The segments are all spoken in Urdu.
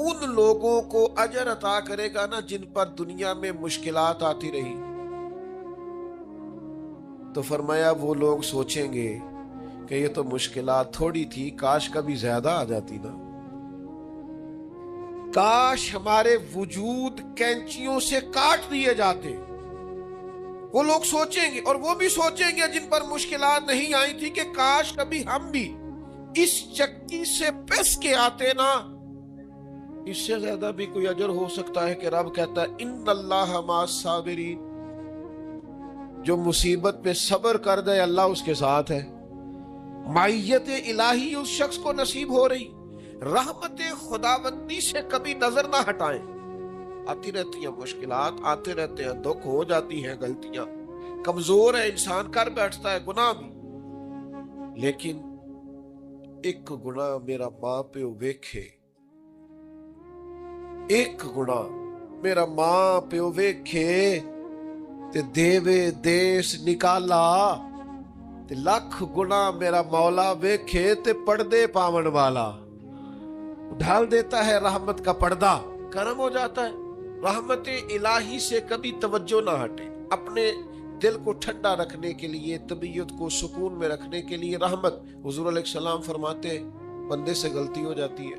ان لوگوں کو اجر عطا کرے گا نا جن پر دنیا میں مشکلات آتی رہی. تو فرمایا وہ لوگ سوچیں گے کہ یہ تو مشکلات تھوڑی تھی، کاش کبھی زیادہ آ جاتی نا، کاش ہمارے وجود کینچیوں سے کاٹ دیے جاتے. وہ لوگ سوچیں گے، اور وہ بھی سوچیں گے جن پر مشکلات نہیں آئی تھی کہ کاش کبھی ہم بھی اس چکی سے پس کے آتے نا. اس سے زیادہ بھی کوئی اجر ہو سکتا ہے کہ رب کہتا ہے ان اللہ مع الصابرین، جو مصیبت پہ صبر کر دے اللہ اس کے ساتھ ہے. معیت الہی اس شخص کو نصیب ہو رہی. رحمت خداوندی سے کبھی نظر نہ ہٹائیں. آتی رہتی ہیں مشکلات، آتے رہتے ہیں دکھ، ہو جاتی ہیں غلطیاں، کمزور ہے انسان، کر بیٹھتا ہے گناہ بھی. لیکن ایک گناہ میرا ماں پیو ویکھے، ایک گناہ میرا ماں پیو ویکھے تے دیوے دیس نکالا، تے لکھ گناہ میرا مولا ویکھے تے پردے پاون والا. ڈھال دیتا ہے رحمت کا پردہ، کرم ہو جاتا ہے. رحمت الہی سے کبھی توجہ نہ ہٹے. اپنے دل کو ٹھنڈا رکھنے کے لیے، طبیعت کو سکون میں رکھنے کے لیے رحمت. حضور علیہ السلام فرماتے بندے سے غلطی ہو جاتی ہے،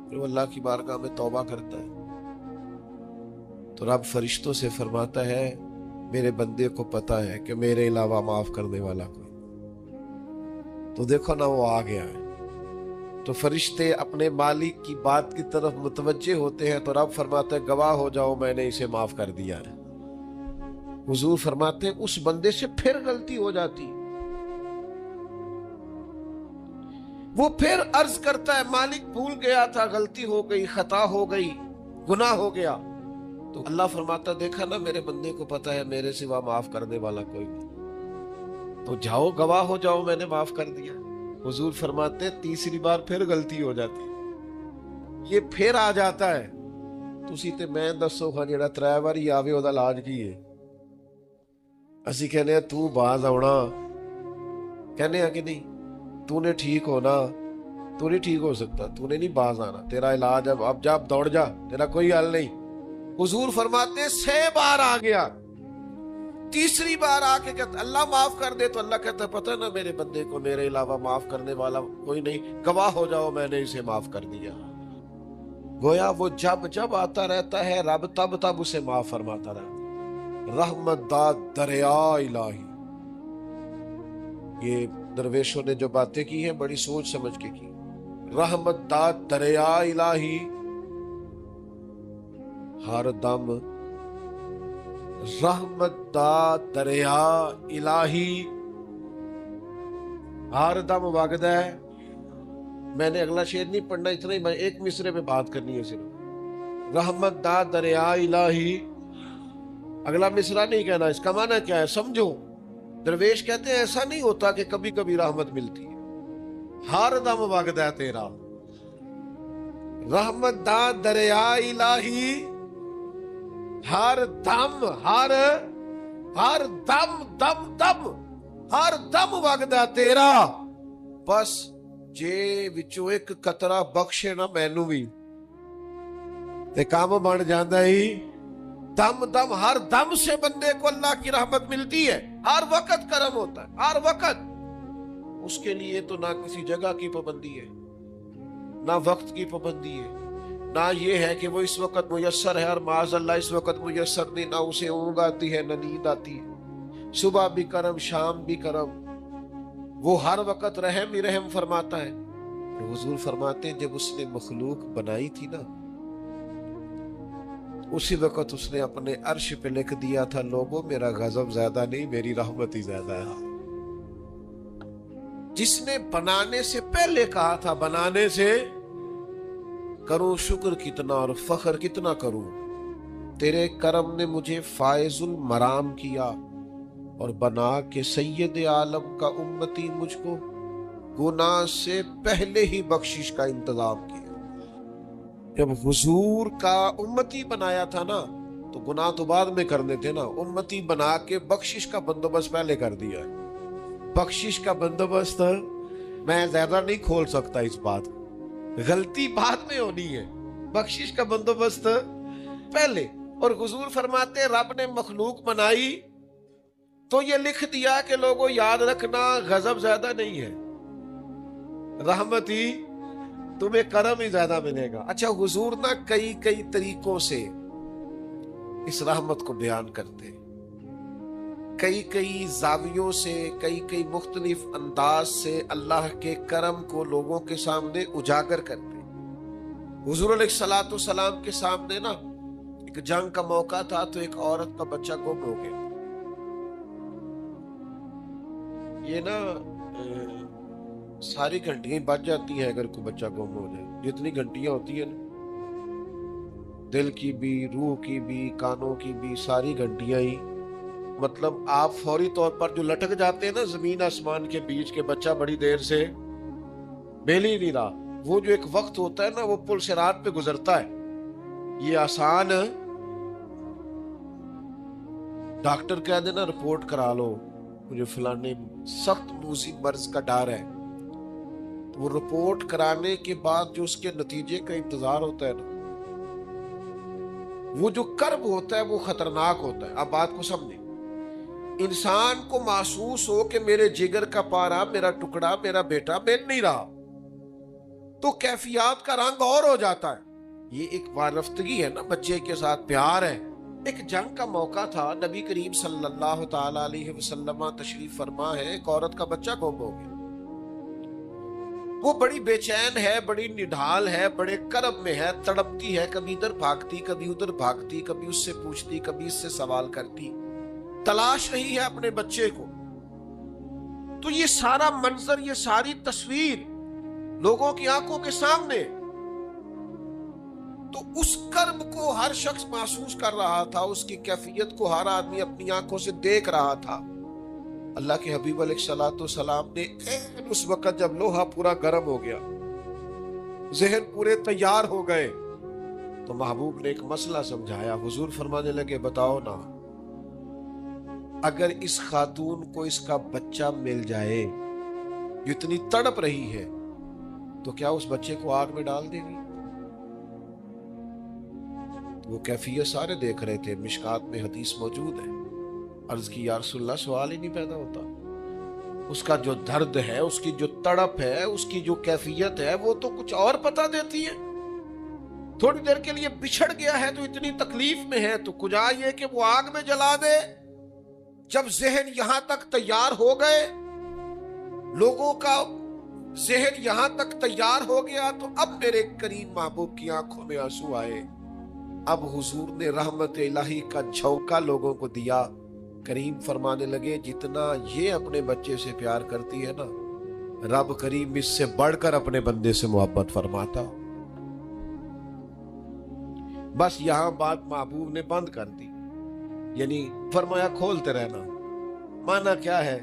پھر وہ اللہ کی بارگاہ میں توبہ کرتا ہے تو رب فرشتوں سے فرماتا ہے میرے بندے کو پتا ہے کہ میرے علاوہ معاف کرنے والا کوئی. تو دیکھو نا وہ آ گیا ہے. تو فرشتے اپنے مالک کی بات کی طرف متوجہ ہوتے ہیں تو رب فرماتا ہے گواہ ہو جاؤ میں نے اسے معاف کر دیا ہے. حضور فرماتے ہیں اس بندے سے پھر غلطی ہو جاتی، وہ پھر عرض کرتا ہے مالک بھول گیا تھا، غلطی ہو گئی، خطا ہو گئی، گناہ ہو گیا. تو اللہ فرماتا دیکھا نا میرے بندے کو پتا ہے میرے سوا معاف کرنے والا کوئی نہیں، تو جاؤ گواہ ہو جاؤ میں نے معاف کر دیا. حضور فرماتے تیسری بار پھر غلطی ہو جاتی، یہ پھر آ جاتا ہے. تسی تے میں دسو ہاں جڑا 3 واری آوے او دا علاج کی ہے؟ اسی کہنے ہیں تو باز آنا، کہنے ہیں کہ نہیں تو نے ٹھیک ہونا، تو نہیں ٹھیک ہو سکتا، تو نے نہیں باز آنا، تیرا علاج اب جا دوڑ جا، تیرا کوئی حل نہیں. حضور فرماتے ہیں 6 بار آ گیا، تیسری بار آ کے کہتا اللہ معاف کر دے، تو اللہ کہتا پتہ نا میرے بندے کو میرے علاوہ معاف کرنے والا کوئی نہیں، گواہ ہو جاؤ میں نے اسے معاف کر دیا. گویا وہ جب جب آتا رہتا ہے رب تب تب اسے معاف فرماتا رہتا. رحمت داد دریا الہی، یہ درویشوں نے جو باتیں کی ہیں بڑی سوچ سمجھ کے کی. رحمت داد دریا الہی ہر دم، رحمت دا دریا الہی ہر دم وگدا ہے. میں نے اگلا شعر نہیں پڑھنا، اتنا ہی میں ایک مصرے میں بات کرنی ہے صرف. رحمت دا دریا الہی، اگلا مصرع نہیں کہنا. اس کا معنی کیا ہے سمجھو. درویش کہتے ہیں ایسا نہیں ہوتا کہ کبھی کبھی رحمت ملتی ہے، ہر دم وگدا ہے تیرا. رحمت دا دریا الہی ہر دم، ہر دم دم دم ہر دم وگدا تیرا. بس جے وچوں ایک قطرہ بخشے نا مینوں بھی تے کام بن جاندا ہی. دم دم ہر دم سے بندے کو اللہ کی رحمت ملتی ہے، ہر وقت کرم ہوتا ہے، ہر وقت. اس کے لیے تو نہ کسی جگہ کی پابندی ہے، نہ وقت کی پابندی ہے، نہ یہ ہے کہ وہ اس وقت میسر ہے اور معاذ اللہ اس وقت میسر نہیں، نہ اسے اونگ آتی ہے نہ نیند آتی ہے. صبح بھی کرم، شام بھی کرم، وہ ہر وقت رحم ہی رحم فرماتا ہے. حضور فرماتے ہیں جب اس نے مخلوق بنائی تھی نا اسی وقت اس نے اپنے عرش پہ لکھ دیا تھا لوگوں میرا غضب زیادہ نہیں میری رحمت ہی زیادہ ہے. جس نے بنانے سے پہلے کہا تھا بنانے سے کروں شکر کتنا اور فخر کتنا کروں، تیرے کرم نے مجھے فائز المرام کیا اور بنا کے سید عالم کا امتی مجھ کو گناہ سے پہلے ہی بخشش کا انتظام کیا. جب حضور کا امتی بنایا تھا نا تو گناہ تو بعد میں کرنے تھے نا، امتی بنا کے بخشش کا بندوبست پہلے کر دیا ہے. بخشش کا بندوبست میں زیادہ نہیں کھول سکتا اس بات کو، غلطی بعد میں ہونی ہے، بخشش کا بندوبست پہلے۔ اور حضور فرماتے رب نے مخلوق بنائی تو یہ لکھ دیا کہ لوگوں یاد رکھنا غضب زیادہ نہیں ہے، رحمت ہی تمہیں کرم ہی زیادہ ملے گا۔ اچھا حضور نہ کئی طریقوں سے اس رحمت کو بیان کرتے، کئی زاویوں سے، کئی مختلف انداز سے اللہ کے کرم کو لوگوں کے سامنے اجاگر کرتے۔ حضور علیہ الصلوۃ والسلام کے سامنے نا ایک جنگ کا موقع تھا تو ایک عورت کا بچہ گم ہو گیا۔ یہ نا ساری گھنٹیاں بچ جاتی ہیں اگر کوئی بچہ گم ہو جائے، جتنی گھنٹیاں ہوتی ہیں نا، دل کی بھی، روح کی بھی، کانوں کی بھی، ساری گھنٹیاں ہی، مطلب آپ فوری طور پر جو لٹک جاتے ہیں نا زمین آسمان کے بیچ کے، بچہ بڑی دیر سے بیل ہی نہیں رہا، وہ جو ایک وقت ہوتا ہے نا وہ پل صراط پہ گزرتا ہے۔ یہ آسان ڈاکٹر کہہ دینا رپورٹ کرا لو مجھے فلانے سخت موذی مرض کا ڈر ہے، تو وہ رپورٹ کرانے کے بعد جو اس کے نتیجے کا انتظار ہوتا ہے نا، وہ جو کرب ہوتا ہے وہ خطرناک ہوتا ہے۔ اب بات کو سمجھیں، انسان کو محسوس ہو کہ میرے جگر کا پارا، میرا ٹکڑا، میرا بیٹا مل نہیں رہا، تو کیفیات کا رنگ اور ہو جاتا ہے۔ یہ ایک وارفتگی ہے نا، بچے کے ساتھ پیار ہے۔ ایک جنگ کا موقع تھا، نبی کریم صلی اللہ تعالی علیہ وسلم تشریف فرما ہے، ایک عورت کا بچہ گم ہو گیا۔ وہ بڑی بے چین ہے، بڑی نڈھال ہے، بڑے کرب میں ہے، تڑپتی ہے، کبھی ادھر بھاگتی، کبھی ادھر بھاگتی، کبھی اس سے پوچھتی، کبھی اس سے سوال کرتی، تلاش رہی ہے اپنے بچے کو۔ تو یہ سارا منظر، یہ ساری تصویر لوگوں کی آنکھوں کے سامنے، تو اس کرب کو ہر شخص محسوس کر رہا تھا، اس کی کیفیت کو ہر آدمی اپنی آنکھوں سے دیکھ رہا تھا۔ اللہ کے حبیب علیہ الصلوۃ والسلام نے اس وقت جب لوہا پورا گرم ہو گیا، ذہن پورے تیار ہو گئے، تو محبوب نے ایک مسئلہ سمجھایا۔ حضور فرمانے لگے بتاؤ نا، اگر اس خاتون کو اس کا بچہ مل جائے، اتنی تڑپ رہی ہے، تو کیا اس بچے کو آگ میں ڈال دے گی؟ وہ کیفیت سارے دیکھ رہے تھے، مشکات میں حدیث موجود ہے۔ عرض کی یا رسول اللہ، سوال ہی نہیں پیدا ہوتا۔ اس کا جو درد ہے، اس کی جو تڑپ ہے، اس کی جو کیفیت ہے، وہ تو کچھ اور پتا دیتی ہے۔ تھوڑی دیر کے لیے بچھڑ گیا ہے تو اتنی تکلیف میں ہے، تو کجا یہ کہ وہ آگ میں جلا دے۔ جب ذہن یہاں تک تیار ہو گئے، لوگوں کا ذہن یہاں تک تیار ہو گیا، تو اب میرے کریم محبوب کی آنکھوں میں آنسو آئے۔ اب حضور نے رحمت الہی کا جھونکا لوگوں کو دیا۔ کریم فرمانے لگے جتنا یہ اپنے بچے سے پیار کرتی ہے نا، رب کریم اس سے بڑھ کر اپنے بندے سے محبت فرماتا۔ بس یہاں بات محبوب نے بند کر دی، یعنی فرمایا کھولتے رہنا۔ مانا کیا ہے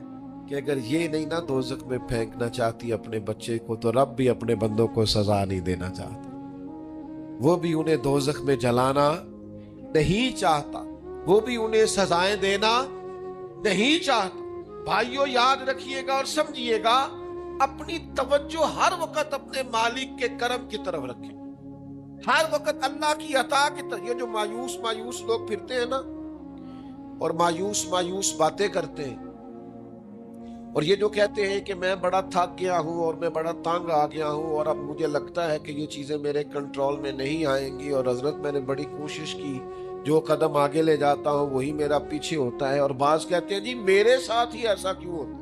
کہ اگر یہ نہیں نا دوزخ میں پھینکنا چاہتی اپنے بچے کو، تو رب بھی اپنے بندوں کو سزا نہیں دینا چاہتا، وہ بھی انہیں دوزخ میں جلانا نہیں چاہتا، وہ بھی انہیں سزائیں دینا نہیں چاہتا۔ بھائیو یاد رکھیے گا اور سمجھیے گا، اپنی توجہ ہر وقت اپنے مالک کے کرم کی طرف رکھیں، ہر وقت اللہ کی عطا کی طرف۔ یہ جو مایوس لوگ پھرتے ہیں نا، اور مایوس باتیں کرتے ہیں، اور یہ جو کہتے ہیں کہ میں بڑا تھک گیا ہوں اور میں بڑا تنگ آ گیا ہوں، اور اب مجھے لگتا ہے کہ یہ چیزیں میرے کنٹرول میں نہیں آئیں گی، اور حضرت میں نے بڑی کوشش کی، جو قدم آگے لے جاتا ہوں وہی میرا پیچھے ہوتا ہے، اور بعض کہتے ہیں جی میرے ساتھ ہی ایسا کیوں ہوتا ہے،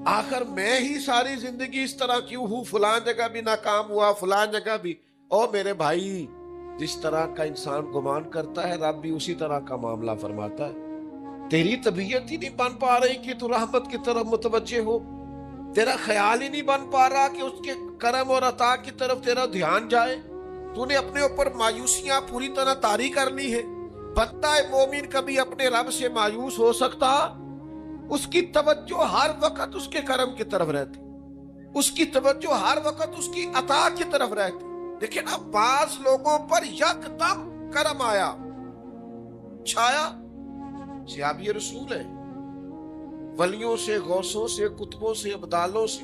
آخر میں ہی ساری زندگی اس طرح کیوں ہوں، فلان جگہ بھی ناکام ہوا، فلان جگہ بھی۔ اور میرے بھائی، جس طرح کا انسان گمان کرتا ہے، رب بھی اسی طرح کا معاملہ فرماتا ہے۔ تیری طبیعت ہی نہیں بن پا رہی کہ تو رحمت کی طرف متوجہ ہو، تیرا خیال ہی نہیں بن پا رہا کہ اس کے کرم اور عطا کی طرف تیرا دھیان جائے، تو نے اپنے اوپر مایوسیاں پوری طرح طاری کر لی ہے۔ بندہ مومن کبھی اپنے رب سے مایوس ہو سکتا؟ اس کی توجہ ہر وقت اس کے کرم کی طرف رہتی، اس کی توجہ ہر وقت اس کی عطا کی طرف رہتی۔ لیکن اب بعض لوگوں پر یکدم کرم آیا، چھایا، صحابی رسول ہے، ولیوں سے، غوثوں سے، کتبوں سے، ابدالوں سے،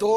2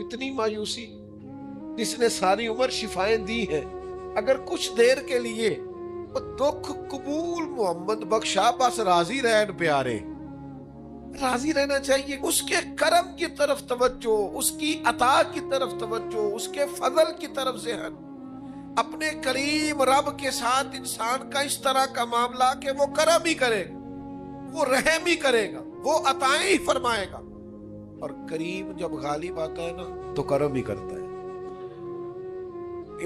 اتنی مایوسی جس نے ساری عمر شفائیں دی ہیں، اگر کچھ دیر کے لیے وہ دکھ قبول محمد بخشا، بس راضی رہن پیارے، راضی رہنا چاہیے۔ اس کے کرم کی طرف توجہ، اس کی عطا کی طرف توجہ، اس کے فضل کی طرف ذہن، اپنے کریم رب کے ساتھ انسان کا اس طرح کا معاملہ کہ وہ کرم ہی کرے گا، وہ رحم ہی کرے گا، وہ عطائیں ہی فرمائے گا۔ اور کریم جب غالب آتا ہے نا تو کرم ہی کرتا ہے۔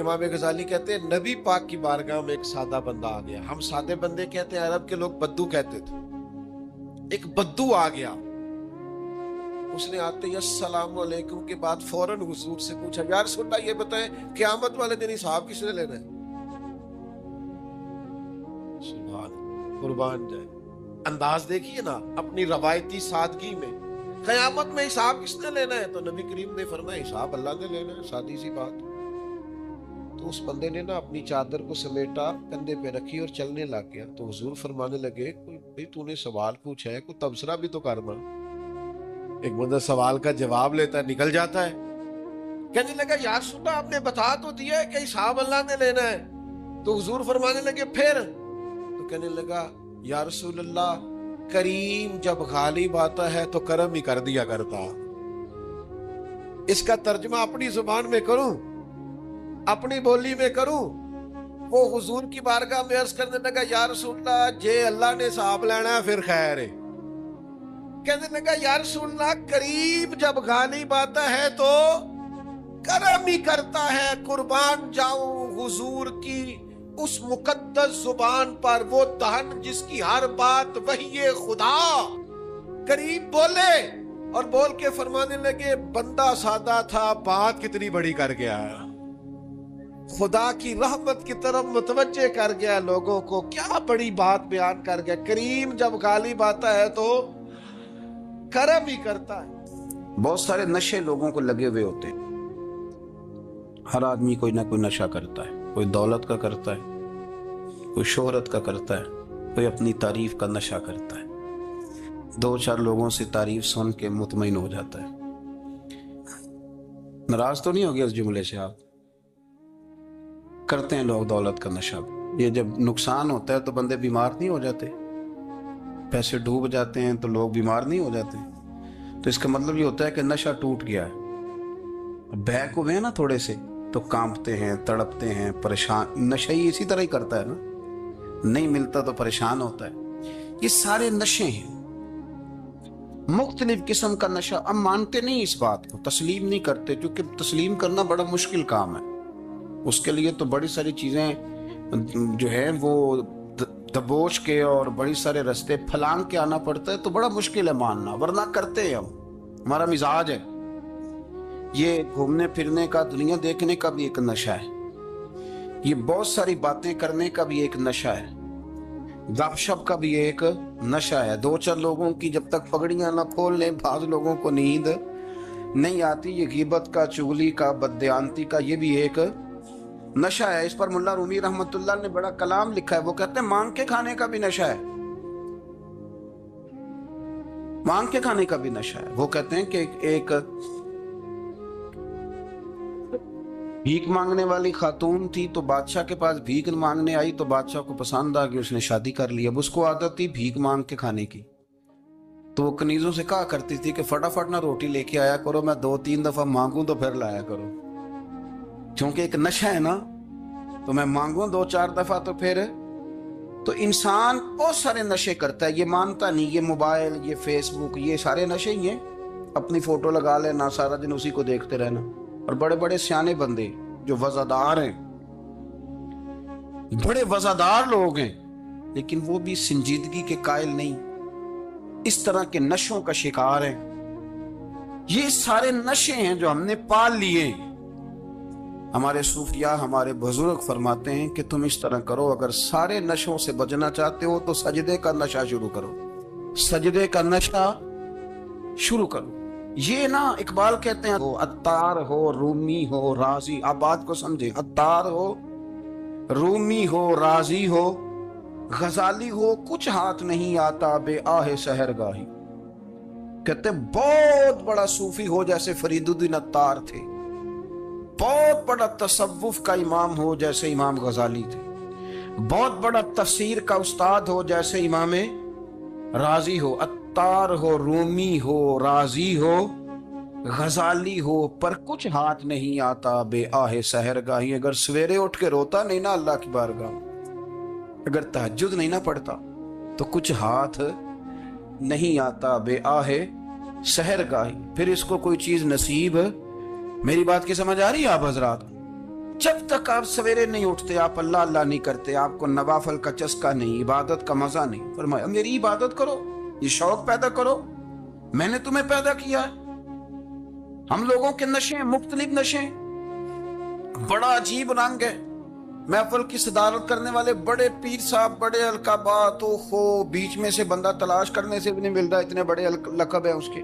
امام غزالی کہتے ہیں نبی پاک کی بارگاہ میں ایک سادہ بندہ آ گیا۔ ہم سادے بندے کہتے ہیں، عرب کے لوگ بدو کہتے تھے۔ ایک بدو آ گیا، اس نے آتے ہی السلام علیکم کے بعد فوراً حضور سے پوچھا، یا رسول اللہ یہ بتائیں قیامت والے دن حساب کس نے لینا ہے؟ سبحان، قربان جائے، انداز دیکھیے نا اپنی روایتی سادگی میں، قیامت میں حساب کس نے لینا ہے؟ تو نبی کریم نے فرمایا حساب اللہ نے لینا ہے، سادی سی بات۔ تو اس بندے نے نا اپنی چادر کو سمیٹا، کندھے پہ رکھی اور چلنے لگ گیا۔ تو حضور فرمانے لگے، کوئی تو نے سوال پوچھا ہے، کوئی تبصرہ بھی تو کرنا۔ ایک بندہ سوال کا جواب لیتا ہے، نکل جاتا ہے۔ کہنے لگا یا رسول اللہ آپ نے بتا تو دیا ہے کہ حساب اللہ نے لینا ہے۔ تو حضور فرمانے لگے پھر؟ تو کہنے لگا یا رسول اللہ کریم جب غالب آتا ہے تو کرم ہی کر دیا کرتا۔ اس کا ترجمہ اپنی زبان میں کروں، اپنی بولی میں کروں۔ وہ حضور کی بارگاہ میں عرض کرنے لگا یا رسول اللہ جے اللہ نے حساب لینا ہے پھر خیر ہے۔ کہنے لگا یا رسول اللہ کریم جب غالب آتا ہے تو کرم ہی کرتا ہے، قربان جاؤں حضور کی اس مقدس زبان پر، وہ دہن جس کی ہر بات وحی خدا۔ کریم بولے اور بول کے فرمانے لگے بندہ سادہ تھا، بات کتنی بڑی کر گیا، خدا کی رحمت کی طرف متوجہ کر گیا لوگوں کو، کیا بڑی بات بیان کر گیا۔ کریم جب غالب آتا ہے تو کرم ہی کرتا ہے۔ بہت سارے نشے لوگوں کو لگے ہوئے ہوتے ہیں، ہر آدمی کوئی نہ کوئی نشہ کرتا ہے، کوئی دولت کا کرتا ہے، کوئی شہرت کا کرتا ہے، کوئی اپنی تعریف کا نشہ کرتا ہے، دو چار لوگوں سے تعریف سن کے مطمئن ہو جاتا ہے۔ ناراض تو نہیں ہو گیا اس جملے سے؟ آپ کرتے ہیں لوگ دولت کا نشہ، یہ جب نقصان ہوتا ہے تو بندے بیمار نہیں ہو جاتے؟ پیسے ڈوب جاتے ہیں تو لوگ بیمار نہیں ہو جاتے؟ تو اس کا مطلب یہ ہوتا ہے کہ نشہ ٹوٹ گیا ہے۔ بہک ہوئے ہیں نا تھوڑے سے تو کانپتے ہیں، تڑپتے ہیں، پریشان۔ نشہ ہی اسی طرح ہی کرتا ہے نا، نہیں ملتا تو پریشان ہوتا ہے۔ یہ سارے نشے ہیں، مختلف قسم کا نشہ۔ ہم مانتے نہیں اس بات کو، تسلیم نہیں کرتے، کیونکہ تسلیم کرنا بڑا مشکل کام ہے۔ اس کے لیے تو بڑی ساری چیزیں جو ہیں وہ دبوچ کے اور بڑی سارے رستے پھلانگ کے آنا پڑتا ہے، تو بڑا مشکل ہے ماننا، ورنہ کرتے ہیں ہم، ہمارا مزاج ہے۔ یہ گھومنے پھرنے کا، دنیا دیکھنے کا بھی ایک نشہ ہے، یہ بہت ساری باتیں کرنے کا بھی ایک نشہ ہے، گپ شپ کا بھی ایک نشہ ہے۔ دو چار لوگوں کی جب تک پگڑیاں نہ کھول لیں، بعض لوگوں کو نیند نہیں آتی، یہ غیبت کا، چغلی کا، بددیانتی کا، یہ بھی ایک نشہ ہے۔ اس پر ملا رومی رحمت اللہ نے بڑا کلام لکھا ہے، وہ کہتے ہیں مانگ کے کھانے کا بھی نشہ ہے، مانگ کے کھانے کا بھی نشہ ہے۔ وہ کہتے ہیں کہ ایک بھیک مانگنے والی خاتون تھی، تو بادشاہ کے پاس بھیک مانگنے آئی، تو بادشاہ کو پسند آ گئی، اس نے شادی کر لی۔ اب اس کو عادت تھی بھیک مانگ کے کھانے کی، تو وہ کنیزوں سے کہا کرتی تھی کہ فٹافٹ نہ روٹی لے کے آیا کرو، میں 2-3 دفعہ مانگوں تو پھر لایا کرو، چونکہ ایک نشہ ہے نا، تو میں مانگوں 2-4 دفعہ تو پھر۔ تو انسان بہت سارے نشے کرتا ہے، یہ مانتا نہیں، یہ موبائل، یہ فیس بک، یہ سارے نشے ہی ہیں۔ اپنی فوٹو لگا لینا، سارا دن اسی کو دیکھتے رہنا۔ اور بڑے بڑے سیانے بندے جو وزادار ہیں، بڑے وزادار لوگ ہیں، لیکن وہ بھی سنجیدگی کے قائل نہیں، اس طرح کے نشوں کا شکار ہیں۔ یہ سارے نشے ہیں جو ہم نے پال لیے۔ ہمارے صوفیاء، ہمارے بزرگ فرماتے ہیں کہ تم اس طرح کرو، اگر سارے نشوں سے بچنا چاہتے ہو تو سجدے کا نشہ شروع کرو، سجدے کا نشہ شروع کرو۔ یہ نا اقبال کہتے ہیں عطار ہو، رومی ہو، رازی، آپ بات کو سمجھیں، عطار ہو، رومی ہو، رازی ہو، غزالی ہو، کچھ ہاتھ نہیں آتا بے آہ سحرگاہی۔ کہتے بہت بڑا صوفی ہو جیسے فرید الدین عطار تھے، بہت بڑا تصوف کا امام ہو جیسے امام غزالی تھے، بہت بڑا تفسیر کا استاد ہو جیسے امام رازی ہو، عطار ہو، رومی ہو، رازی ہو، غزالی ہو، پر کچھ ہاتھ نہیں آتا بے آہ سحر گاہی۔ اگر سویرے اٹھ کے روتا نہیں نا اللہ کی بارگاہ میں، اگر تہجد نہیں نہ پڑھتا تو کچھ ہاتھ نہیں آتا بے آہ سحر گاہی، پھر اس کو کوئی چیز نصیب۔ میری بات کی سمجھ آ رہی ہے آپ حضرات؟ جب تک آپ سویرے نہیں اٹھتے، آپ اللہ اللہ نہیں کرتے، آپ کو نوافل کا چسکا نہیں، عبادت کا مزہ نہیں، فرمایا میری عبادت کرو، یہ شوق پیدا کرو، میں نے تمہیں پیدا کیا ہے۔ ہم لوگوں کے نشے مختلف نشے، بڑا عجیب رنگ ہے۔ محفل کی صدارت کرنے والے بڑے پیر صاحب، بڑے القابات، بیچ میں سے بندہ تلاش کرنے سے بھی نہیں مل رہا، اتنے بڑے لقب ہیں اس کے،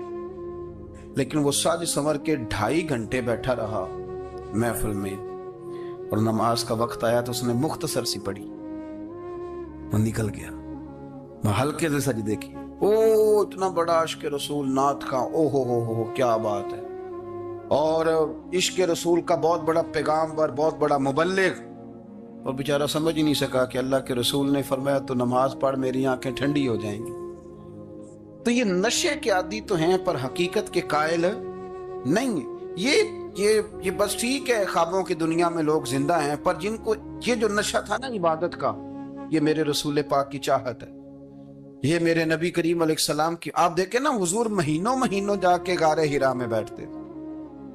لیکن وہ ساج سنور کے 2.5 گھنٹے بیٹھا رہا محفل میں، اور نماز کا وقت آیا تو اس نے مختصر سی پڑھی، وہ نکل گیا، وہ ہلکے سے سجدے کی۔ اتنا بڑا عشق رسول نعت کا، ہو کیا بات ہے، اور عشق رسول کا بہت بڑا پیغام اور بہت بڑا مبلغ، اور بیچارہ سمجھ ہی نہیں سکا کہ اللہ کے رسول نے فرمایا تو نماز پڑھ میری آنکھیں ٹھنڈی ہو جائیں گی۔ تو یہ نشے کے عادی تو ہیں پر حقیقت کے قائل نہیں ہیں۔ یہ بس ٹھیک ہے، خوابوں کی دنیا میں لوگ زندہ ہیں، پر جن کو یہ جو نشہ تھا نا عبادت کا، یہ میرے رسول پاک کی چاہت ہے، یہ میرے نبی کریم علیہ السلام کی۔ آپ دیکھیں نا، حضور مہینوں جا کے غار حرا میں بیٹھتے تھے،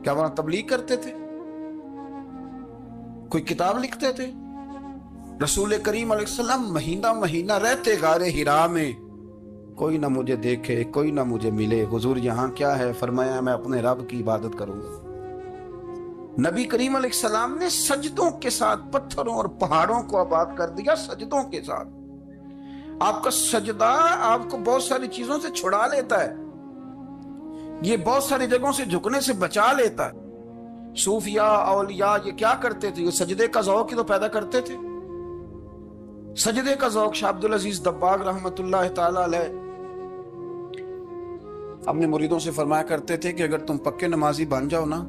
کیا وہاں تبلیغ کرتے تھے؟ کوئی کتاب لکھتے تھے؟ رسول کریم علیہ السلام مہینہ رہتے غار حرا میں، کوئی نہ مجھے دیکھے، کوئی نہ مجھے ملے، حضور یہاں کیا ہے؟ فرمایا میں اپنے رب کی عبادت کروں گا۔ نبی کریم علیہ السلام نے سجدوں کے ساتھ پتھروں اور پہاڑوں کو آباد کر دیا، سجدوں کے ساتھ۔ آپ کا سجدہ آپ کو بہت ساری چیزوں سے چھڑا لیتا ہے، یہ بہت ساری جگہوں سے جھکنے سے بچا لیتا ہے۔ صوفیاء، اولیاء یہ کیا کرتے تھے؟ یہ سجدے کا ذوق ہی تو پیدا کرتے تھے، سجدے کا ذوق۔ شاہ عبدالعزیز دباغ رحمت اللہ تعالی علیہ اپنے مریدوں سے فرمایا کرتے تھے کہ اگر تم پکے نمازی بن جاؤ نا،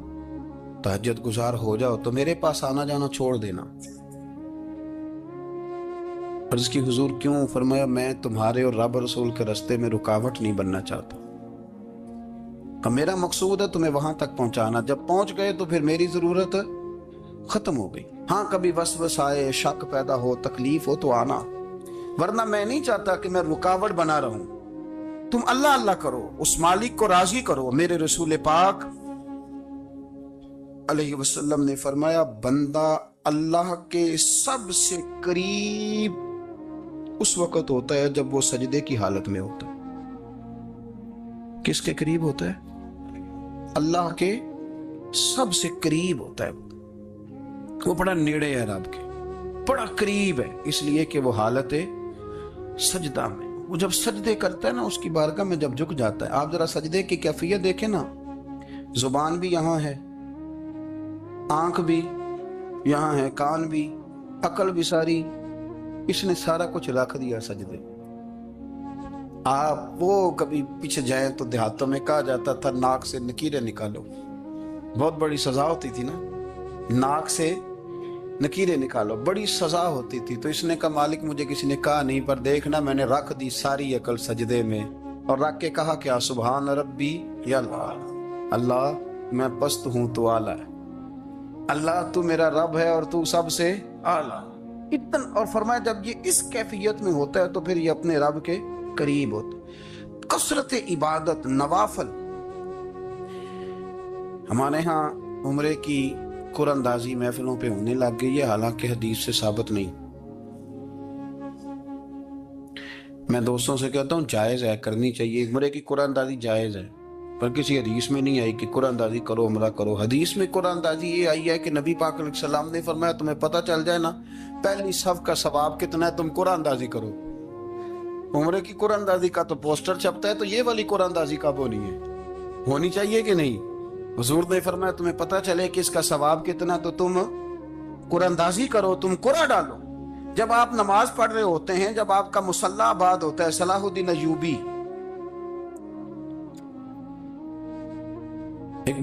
تہجد گزار ہو جاؤ، تو میرے پاس آنا جانا چھوڑ دینا۔ عرض کی حضور کیوں؟ فرمایا میں تمہارے اور رب رسول کے راستے میں رکاوٹ نہیں بننا چاہتا، کہ میرا مقصود ہے تمہیں وہاں تک پہنچانا، جب پہنچ گئے تو پھر میری ضرورت ختم ہو گئی۔ ہاں کبھی وسوس آئے، شک پیدا ہو، تکلیف ہو تو آنا، ورنہ میں نہیں چاہتا کہ میں رکاوٹ بنا رہوں۔ تم اللہ اللہ کرو، اس مالک کو راضی کرو۔ میرے رسول پاک علیہ وسلم نے فرمایا بندہ اللہ کے سب سے قریب اس وقت ہوتا ہے جب وہ سجدے کی حالت میں ہوتا ہے۔ کس کے قریب ہوتا ہے؟ اللہ کے سب سے قریب ہوتا ہے، وہ بڑا نیڑے ہے رب کے، بڑا قریب ہے، اس لیے کہ وہ حالت سجدہ میں، وہ جب سجدے کرتا ہے نا اس کی بارگاہ میں جب جھک جاتا ہے۔ آپ ذرا سجدے کی کیفیت دیکھیں نا، زبان بھی یہاں ہے، آنکھ بھی یہاں ہے، کان بھی، عقل بھی ساری، اس نے سارا کچھ رکھ دیا سجدے۔ آپ وہ کبھی پیچھے جائیں تو دیہاتوں میں کہا جاتا تھا ناک سے نکیریں نکالو، بہت بڑی سزا ہوتی تھی نا، ناک سے نکیریں نکالو، بڑی سزا ہوتی تھی۔ تو اس نے کہا مالک مجھے کسی نے کہا نہیں، پر دیکھنا میں نے رکھ دی ساری عقل سجدے میں، اور رکھ کے کہا کیا؟ سبحان ربی یا اللہ، اللہ میں پست ہوں تو اعلیٰ ہے، اللہ تو میرا رب ہے اور تو سب سے اعلیٰ۔ اتنا، اور فرمایا جب یہ اس کیفیت میں ہوتا ہے تو پھر یہ اپنے رب کے قریب ہوتا۔ کثرت عبادت، نوافل۔ ہمارے ہاں عمرے کی قرآن اندازی محفلوں پہ ہونے لگ گئی ہے، حالانکہ حدیث سے ثابت نہیں۔ میں دوستوں سے کہتا ہوں جائز ہے، کرنی چاہیے، عمرے کی قرآن اندازی جائز ہے، پر کسی حدیث میں نہیں آئی کہ قرآن اندازی کرو عمرہ کرو۔ حدیث میں قرآن اندازی یہ آئی ہے کہ نبی پاک علیہ السلام نے فرمایا تمہیں پتہ چل جائے نا پہلی صف کا ثواب کتنا ہے، تم قرآن اندازی کرو۔ عمرے کی قرآن اندازی کا تو پوسٹر چھپتا ہے، تو یہ والی قرآن اندازی کب ہونی ہے؟ ہونی چاہیے کہ نہیں؟ حضور نے فرمایا تمہیں پتہ چلے کہ اس کا ثواب کتنا، تو تم قرآن اندازی کرو، تم قرآن ڈالو۔ جب آپ نماز پڑھ رہے ہوتے ہیں، جب آپ کا مصلی آباد ہوتا ہے، صلاح الدین ایوبی